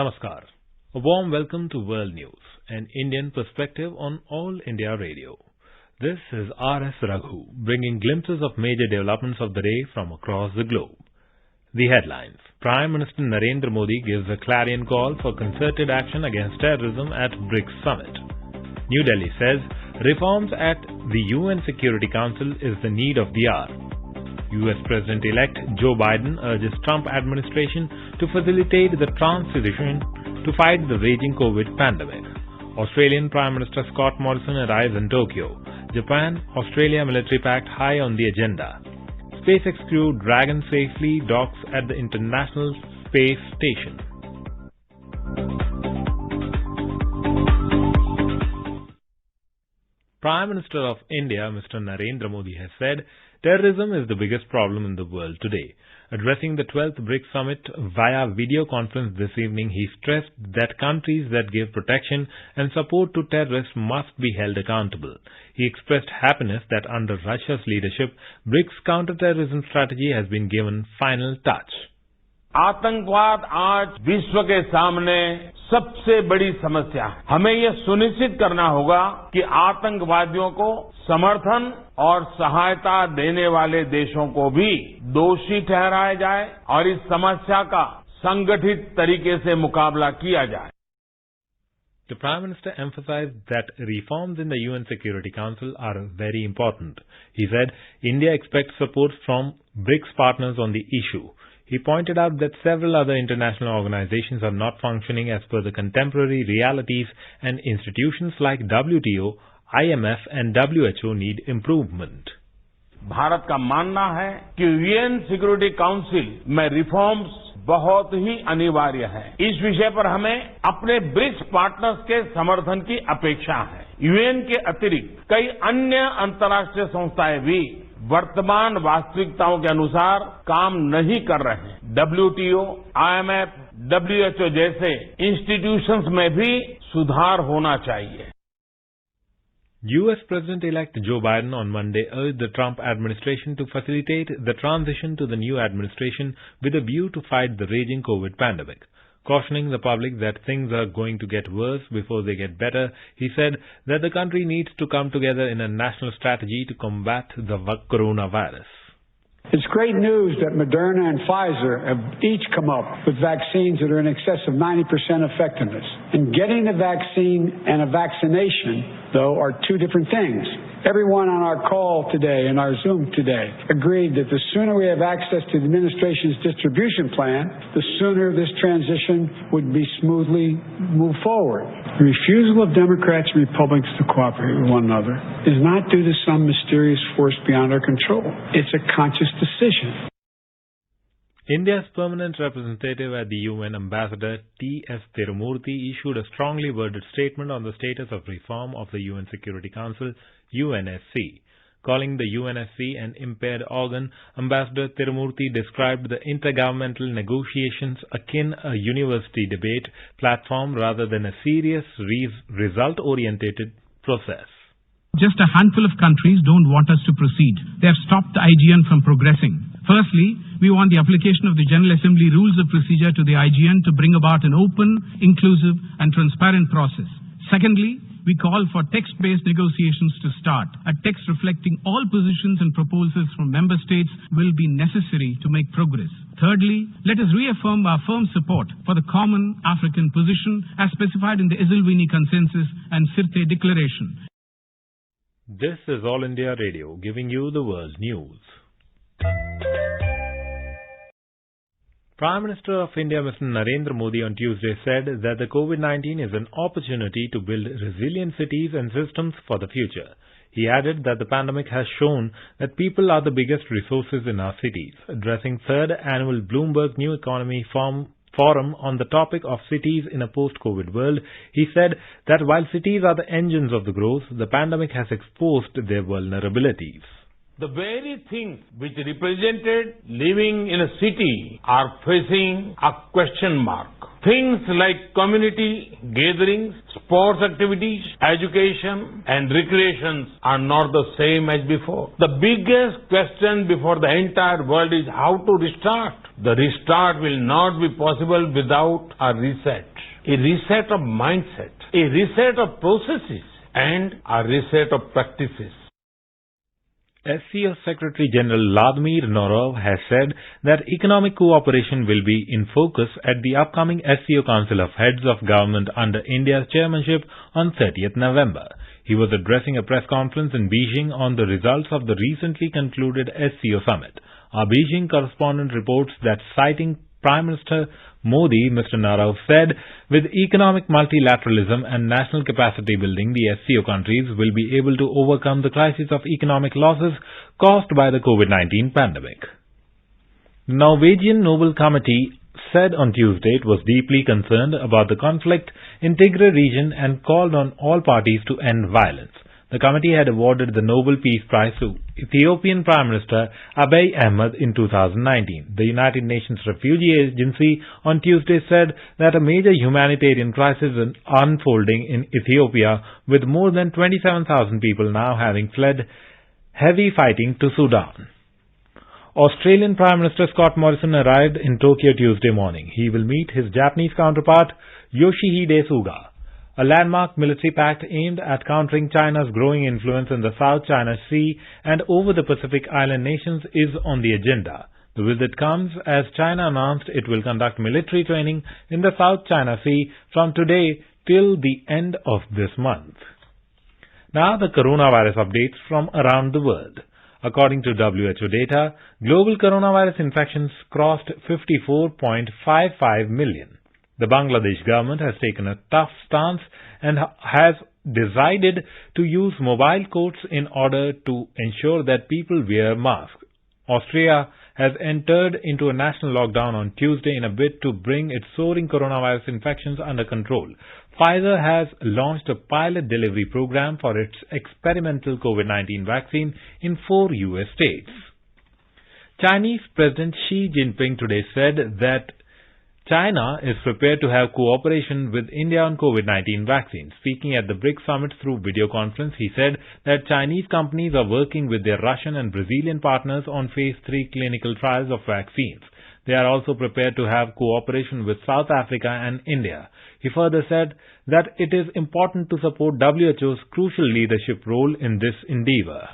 Namaskar. A warm welcome to World News, an Indian perspective on All India Radio. This is R.S. Raghu, bringing glimpses of major developments of the day from across the globe. The headlines. Prime Minister Narendra Modi gives a clarion call for concerted action against terrorism at BRICS Summit. New Delhi says reforms at the UN Security Council is the need of the hour. US President-elect Joe Biden urges Trump administration to facilitate the transition to fight the raging COVID pandemic. Australian Prime Minister Scott Morrison arrives in Tokyo. Japan-Australia military pact high on the agenda. SpaceX crew Dragon safely docks at the International Space Station. Prime Minister of India, Mr. Narendra Modi, has said terrorism is the biggest problem in the world today. Addressing the 12th BRICS Summit via video conference this evening, he stressed that countries that give protection and support to terrorists must be held accountable. He expressed happiness that under Russia's leadership, BRICS counter-terrorism strategy has been given final touch. आतंकवाद आज विश्व के सामने सबसे बड़ी समस्या है। हमें यह सुनिश्चित करना होगा कि आतंकवादियों को समर्थन और सहायता देने वाले देशों को भी दोषी ठहराया जाए और इस समस्या का संगठित तरीके से मुकाबला किया जाए। The Prime Minister emphasized that reforms in the UN Security Council are very important. He said India expects support from BRICS partners on the issue. He pointed out that several other international organizations are not functioning as per the contemporary realities and institutions like WTO, IMF and WHO need improvement. Bharat का मानना है कि UN security council में reforms बहुत ही अनिवार्य है। इस विषय पर हमें अपने ब्रिक्स पार्टनर्स के समर्थन की अपेक्षा है। यूएन के अतिरिक्त कई अन्य अंतर्राष्ट्रीय संस्थाएं भी वर्तमान वास्तविकताओं के अनुसार काम नहीं कर रहे हैं। WTO, IMF, WHO जैसे इंस्टीट्यूशंस में भी सुधार होना चाहिए। US President-elect Joe Biden on Monday urged the Trump administration to facilitate the transition to the new administration with a view to fight the raging COVID pandemic. Cautioning the public that things are going to get worse before they get better, he said that the country needs to come together in a national strategy to combat the coronavirus. It's great news that Moderna and Pfizer have each come up with vaccines that are in excess of 90% effectiveness. And getting a vaccine and a vaccination, though, are two different things. Everyone on our call today and our Zoom today agreed that the sooner we have access to the administration's distribution plan, the sooner this transition would be smoothly moved forward. The refusal of Democrats and Republicans to cooperate with one another is not due to some mysterious force beyond our control. It's a conscious decision. India's permanent representative at the UN, Ambassador T.S. Tirumurti, issued a strongly worded statement on the status of reform of the UN Security Council, UNSC. Calling the UNSC an impaired organ, Ambassador Tirumurti described the intergovernmental negotiations akin a university debate platform rather than a serious result-oriented process. Just a handful of countries don't want us to proceed. They have stopped the IGN from progressing. Firstly, we want the application of the General Assembly rules of procedure to the IGN to bring about an open, inclusive and transparent process. Secondly, we call for text-based negotiations to start. A text reflecting all positions and proposals from member states will be necessary to make progress. Thirdly, let us reaffirm our firm support for the common African position as specified in the Esselvini Consensus and Sirte Declaration. This is All India Radio, giving you the world news. Prime Minister of India, Mr. Narendra Modi, on Tuesday said that the COVID-19 is an opportunity to build resilient cities and systems for the future. He added that the pandemic has shown that people are the biggest resources in our cities. Addressing third annual Bloomberg New Economy Forum on the topic of cities in a post-COVID world, he said that while cities are the engines of the growth, the pandemic has exposed their vulnerabilities. The very things which represented living in a city are facing a question mark. Things like community gatherings, sports activities, education and recreations are not the same as before. The biggest question before the entire world is how to restart. The restart will not be possible without a reset of mindset, a reset of processes and a reset of practices. SCO Secretary General Vladimir Norov has said that economic cooperation will be in focus at the upcoming SCO Council of Heads of Government under India's chairmanship on 30th November. He was addressing a press conference in Beijing on the results of the recently concluded SCO summit. Our Beijing correspondent reports that citing Prime Minister Modi, Mr. Norov said, with economic multilateralism and national capacity building, the SCO countries will be able to overcome the crisis of economic losses caused by the COVID-19 pandemic. The Norwegian Nobel Committee said on Tuesday it was deeply concerned about the conflict in Tigray region and called on all parties to end violence. The committee had awarded the Nobel Peace Prize to Ethiopian Prime Minister Abiy Ahmed in 2019. The United Nations Refugee Agency on Tuesday said that a major humanitarian crisis is unfolding in Ethiopia, with more than 27,000 people now having fled heavy fighting to Sudan. Australian Prime Minister Scott Morrison arrived in Tokyo Tuesday morning. He will meet his Japanese counterpart Yoshihide Suga. A landmark military pact aimed at countering China's growing influence in the South China Sea and over the Pacific Island nations is on the agenda. The visit comes as China announced it will conduct military training in the South China Sea from today till the end of this month. Now the coronavirus updates from around the world. According to WHO data, global coronavirus infections crossed 54.55 million. The Bangladesh government has taken a tough stance and has decided to use mobile courts in order to ensure that people wear masks. Austria has entered into a national lockdown on Tuesday in a bid to bring its soaring coronavirus infections under control. Pfizer has launched a pilot delivery program for its experimental COVID-19 vaccine in 4 U.S. states. Chinese President Xi Jinping today said that China is prepared to have cooperation with India on COVID-19 vaccines. Speaking at the BRICS summit through video conference, he said that Chinese companies are working with their Russian and Brazilian partners on phase 3 clinical trials of vaccines. They are also prepared to have cooperation with South Africa and India. He further said that it is important to support WHO's crucial leadership role in this endeavor.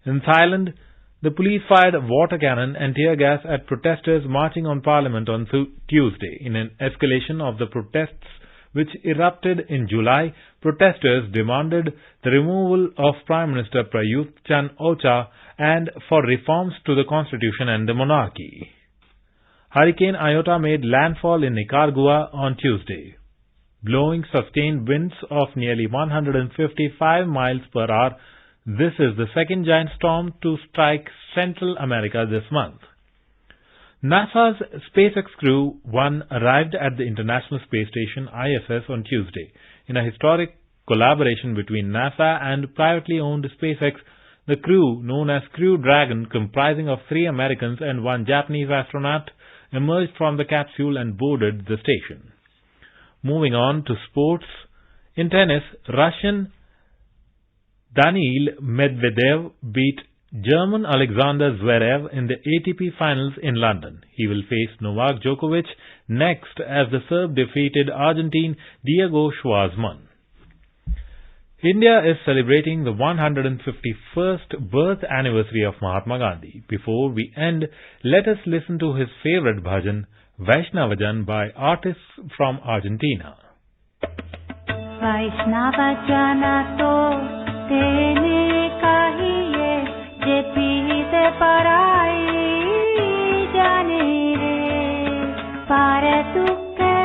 In Thailand, the police fired water cannon and tear gas at protesters marching on Parliament on Tuesday. In an escalation of the protests which erupted in July, protesters demanded the removal of Prime Minister Prayut Chan-o-cha and for reforms to the constitution and the monarchy. Hurricane Iota made landfall in Nicaragua on Tuesday, blowing sustained winds of nearly 155 miles per hour. This is the second giant storm to strike Central America this month. NASA's SpaceX Crew 1 arrived at the International Space Station ISS on Tuesday. In a historic collaboration between NASA and privately owned SpaceX, the crew, known as Crew Dragon, comprising of 3 Americans and 1 Japanese astronaut, emerged from the capsule and boarded the station. Moving on to sports. In tennis, Russian Daniil Medvedev beat German Alexander Zverev in the ATP finals in London. He will face Novak Djokovic next as the Serb defeated Argentine Diego Schwartzman. India is celebrating the 151st birth anniversary of Mahatma Gandhi. Before we end, let us listen to his favorite bhajan, Vaishnavajan, by artists from Argentina. Vaishnavajan to tene kahiye je pite parai jane re par dukhe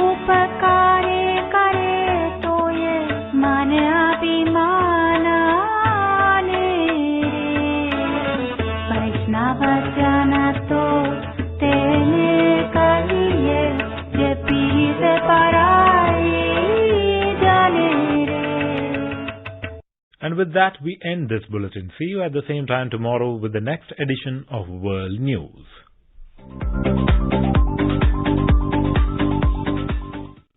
upakare kare to ye man abhimana ne re Vaishnavajan to tene kahiye je pite parai jane re. And with that, we end this bulletin. See you at the same time tomorrow with the next edition of World News.